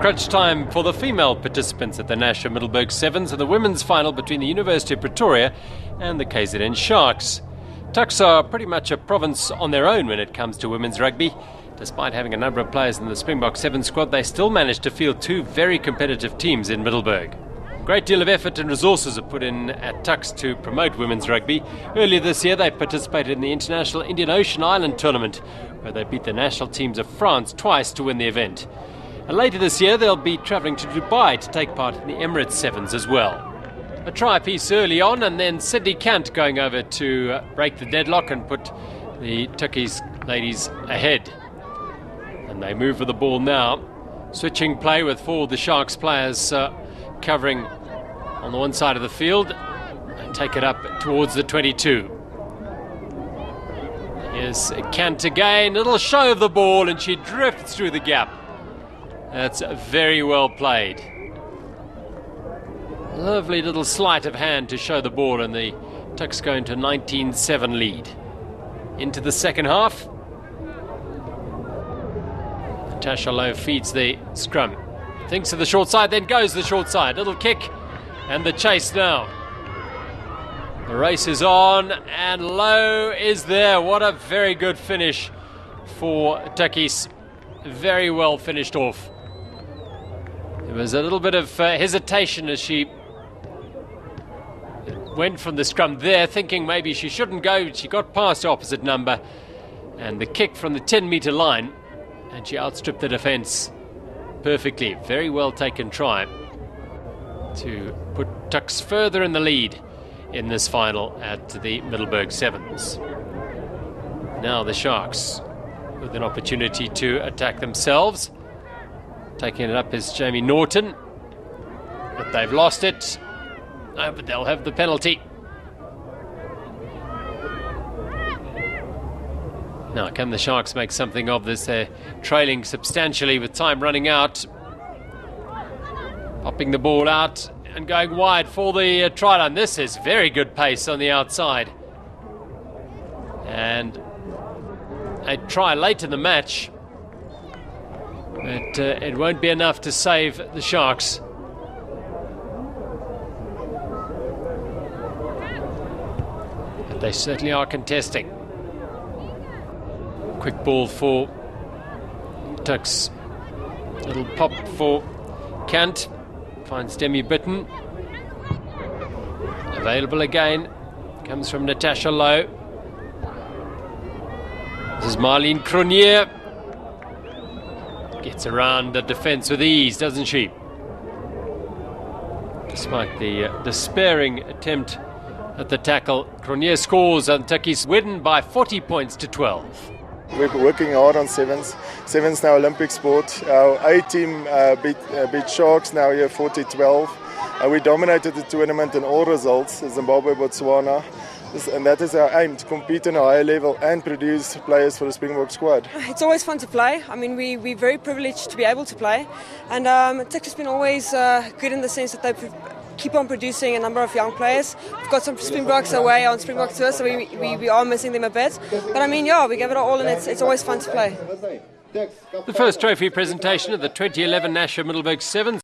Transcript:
Crunch time for the female participants at the National Middelburg Sevens and the women's final between the University of Pretoria and the KZN Sharks. Tuks are pretty much a province on their own when it comes to women's rugby. Despite having a number of players in the Springbok Sevens squad, they still managed to field two very competitive teams in Middelburg. A great deal of effort and resources are put in at Tuks to promote women's rugby. Earlier this year they participated in the International Indian Ocean Island Tournament, where they beat the national teams of France twice to win the event. And later this year they'll be travelling to Dubai to take part in the Emirates Sevens as well. A try piece early on, and then Sydney Kant going over to break the deadlock and put the Tukkies ladies ahead. And they move with the ball now. Switching play with four of the Sharks players covering on the one side of the field and take it up towards the 22. Here's Kant again, little show of the ball, and she drifts through the gap. That's very well played. Lovely little sleight of hand to show the ball, and the Tuks go into 19-7 lead. Into the second half. Natasha Lowe feeds the scrum. Thinks of the short side, then goes the short side. Little kick, and the chase now. The race is on, and Lowe is there. What a very good finish for Tukkies. Very well finished off. There was a little bit of hesitation as she went from the scrum there, thinking maybe she shouldn't go. She got past the opposite number, and the kick from the 10-metre line, and she outstripped the defence perfectly. Very well taken try to put Tuks further in the lead in this final at the Middelburg Sevens. Now the Sharks with an opportunity to attack themselves. Taking it up is Jamie Norton, but they've lost it. No, but they'll have the penalty. Now, can the Sharks make something of this? They're trailing substantially with time running out. Popping the ball out and going wide for the try line. This is very good pace on the outside. And a try late in the match, but it won't be enough to save the Sharks. But they certainly are contesting. Quick ball for Tuks. Little pop for Kant. Finds Demi Bitten. Available again. Comes from Natasha Lowe. This is Marlene Cronje. Gets around the defence with ease, doesn't she? Despite the despairing attempt at the tackle, Cronje scores, and Tukkies win by 40 points to 12. We're working hard on sevens. Sevens now Olympic sport. Our A team beat Sharks now here 40-12. We dominated the tournament in all results, Zimbabwe, Botswana. And that is our aim, to compete on a higher level and produce players for the Springbok squad. It's always fun to play. I mean, we're very privileged to be able to play. And Tuks has been always good in the sense that they keep on producing a number of young players. We've got some Springboks away on Springbok tour, so we are missing them a bit. But I mean, yeah, we give it all, and it's always fun to play. The first trophy presentation of the 2011 National Middelburg Sevens.